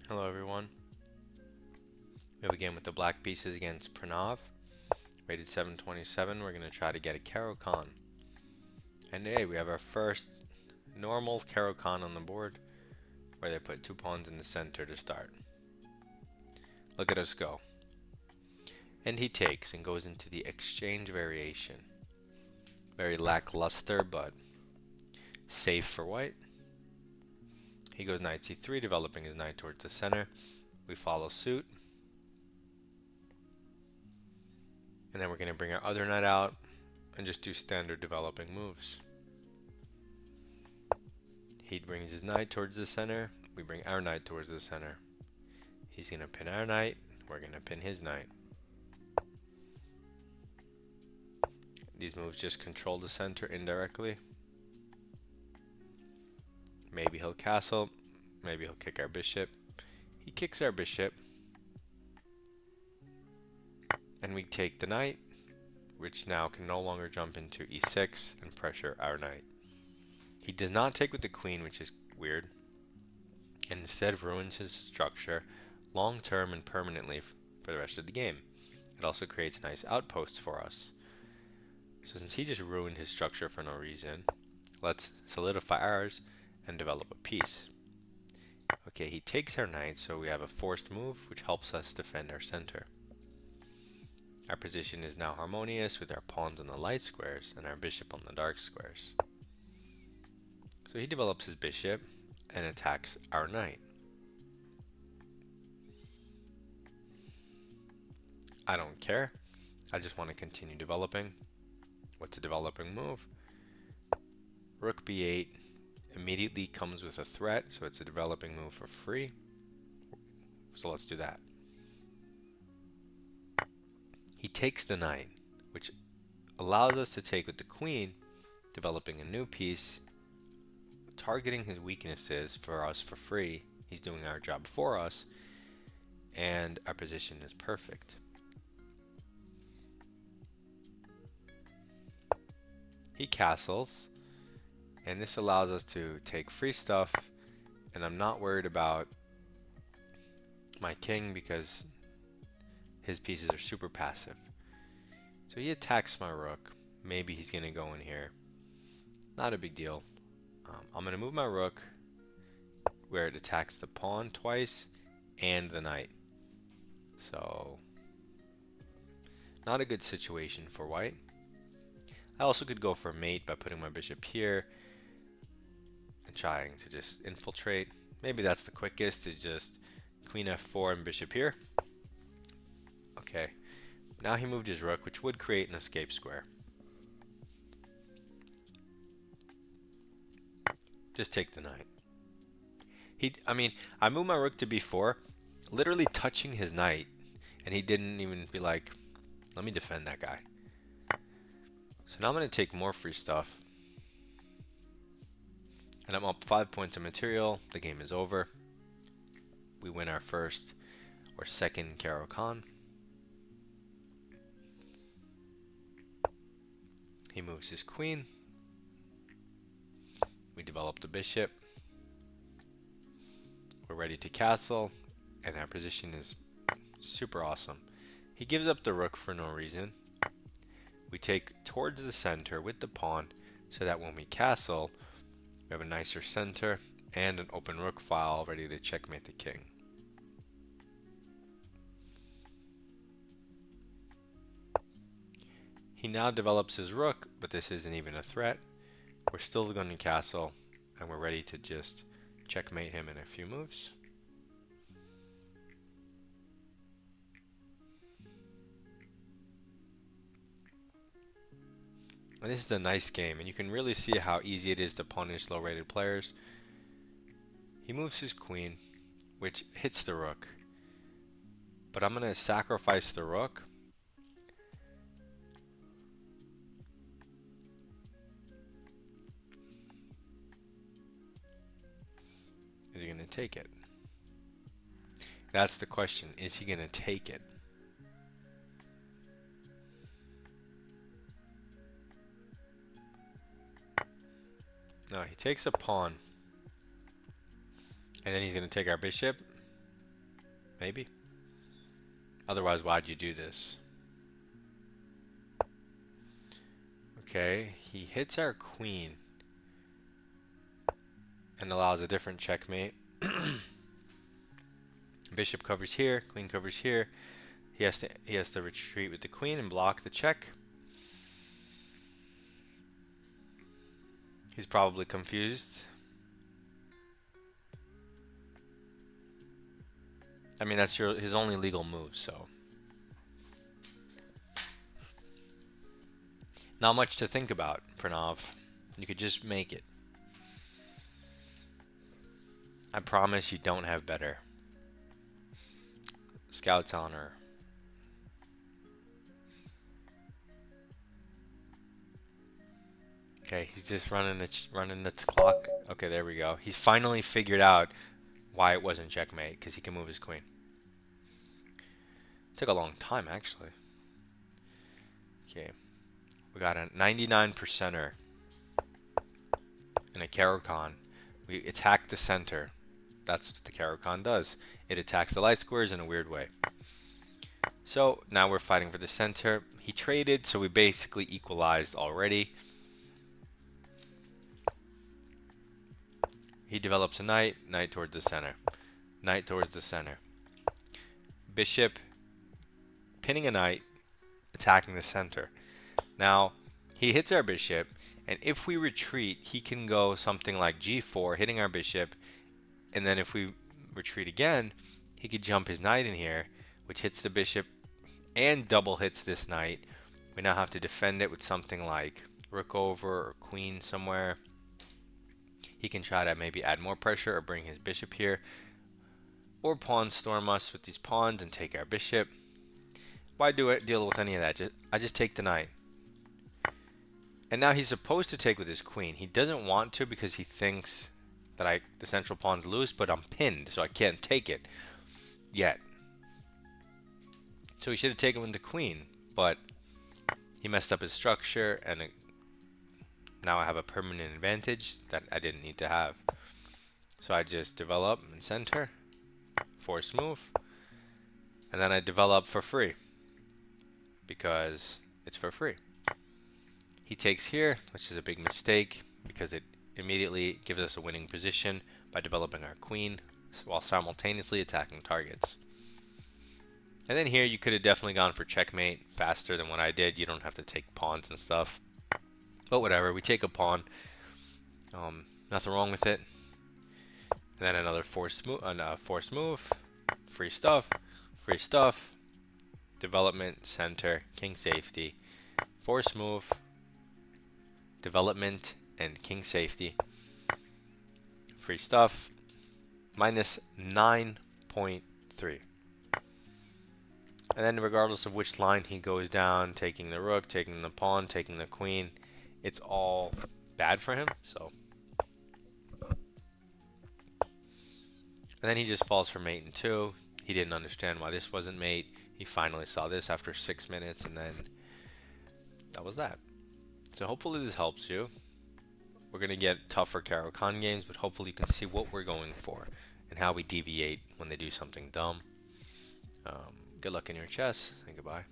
Hello everyone. We have a game with the black pieces against Pranav, rated 727. We're going to try to get a Caro-Kann. And hey, we have our first normal Caro-Kann on the board, where they put two pawns in the center to start. Look at us go. And he takes and goes into the exchange variation. Very lackluster, but safe for white. He goes knight c3, developing his knight towards the center. We follow suit. And then we're going to bring our other knight out and just do standard developing moves. He brings his knight towards the center. We bring our knight towards the center. He's going to pin our knight. We're going to pin his knight. These moves just control the center indirectly. Maybe he'll castle. Maybe he'll kick our bishop. He kicks our bishop. And we take the knight, which now can no longer jump into e6 and pressure our knight. He does not take with the queen, which is weird, and instead ruins his structure long-term and permanently for the rest of the game. It also creates nice outposts for us. So since he just ruined his structure for no reason, let's solidify ours and develop a piece. Okay, he takes our knight, so we have a forced move, which helps us defend our center. Our position is now harmonious with our pawns on the light squares and our bishop on the dark squares. So he develops his bishop and attacks our knight. I don't care. I just want to continue developing. What's a developing move? Rook b8 immediately comes with a threat, so it's a developing move for free. So let's do that. He takes the knight, which allows us to take with the queen, developing a new piece, targeting his weaknesses for us for free. He's doing our job for us, and our position is perfect. He castles, and this allows us to take free stuff, and I'm not worried about my king because his pieces are super passive. So he attacks my rook. Maybe he's going to go in here. Not a big deal. I'm going to move my rook where it attacks the pawn twice and the knight. So, not a good situation for white. I also could go for mate by putting my bishop here and trying to just infiltrate. Maybe that's the quickest, is just queen f4 and bishop here. Okay, now he moved his rook, which would create an escape square. Just take the knight. I moved my rook to b4, literally touching his knight, and he didn't even be like, let me defend that guy. So now I'm going to take more free stuff. And I'm up 5 points of material. The game is over. We win our first or second Caro-Kann. He moves his queen. We develop the bishop. We're ready to castle, and our position is super awesome. He gives up the rook for no reason. We take towards the center with the pawn so that when we castle, we have a nicer center and an open rook file ready to checkmate the king. He now develops his rook, but this isn't even a threat. We're still going to castle, and we're ready to just checkmate him in a few moves. And this is a nice game, and you can really see how easy it is to punish low-rated players. He moves his queen, which hits the rook. But I'm going to sacrifice the rook. Is he going to take it? That's the question. Is he going to take it? No, he takes a pawn. And then he's going to take our bishop. Maybe. Otherwise, why'd you do this? Okay, he hits our queen and allows a different checkmate. Bishop covers here, queen covers here. He has to retreat with the queen and block the check. He's probably confused. I mean, that's his only legal move, so not much to think about, Pranav. You could just make it. I promise you don't have better. Scout's honor. Okay, he's just running the clock. Okay, there we go. He's finally figured out why it wasn't checkmate, because he can move his queen. Took a long time, actually. Okay, we got a 99%er and a Caro-Kann. We attack the center. That's what the Caro-Kann does. It attacks the light squares in a weird way. So now we're fighting for the center. He traded, so we basically equalized already. He develops a knight, knight towards the center, knight towards the center. Bishop, pinning a knight, attacking the center. Now, he hits our bishop, and if we retreat, he can go something like g4, hitting our bishop, and then if we retreat again, he could jump his knight in here, which hits the bishop and double hits this knight. We now have to defend it with something like rook over or queen somewhere. He can try to maybe add more pressure or bring his bishop here, or pawn storm us with these pawns and take our bishop. Why deal with any of that? I just take the knight. And now he's supposed to take with his queen. He doesn't want to because he thinks that the central pawn's loose, but I'm pinned, so I can't take it yet. So he should have taken with the queen, but he messed up his structure, and now I have a permanent advantage that I didn't need to have. So I just develop and center, force move, and then I develop for free because it's for free. He takes here, which is a big mistake because it immediately gives us a winning position by developing our queen while simultaneously attacking targets. And then here you could have definitely gone for checkmate faster than what I did. You don't have to take pawns and stuff. But whatever, we take a pawn. Nothing wrong with it. And then another forced move. Free stuff. Development, center, king safety. Force move. Development, and king safety. Free stuff. Minus 9.3. And then regardless of which line he goes down, taking the rook, taking the pawn, taking the queen, it's all bad for him. So, and then he just falls for mate in 2. He didn't understand why this wasn't mate. He finally saw this after 6 minutes, and then that was that. So hopefully this helps you. We're going to get tougher Caro-Kann games, but hopefully you can see what we're going for and how we deviate when they do something dumb. Good luck in your chess, and goodbye.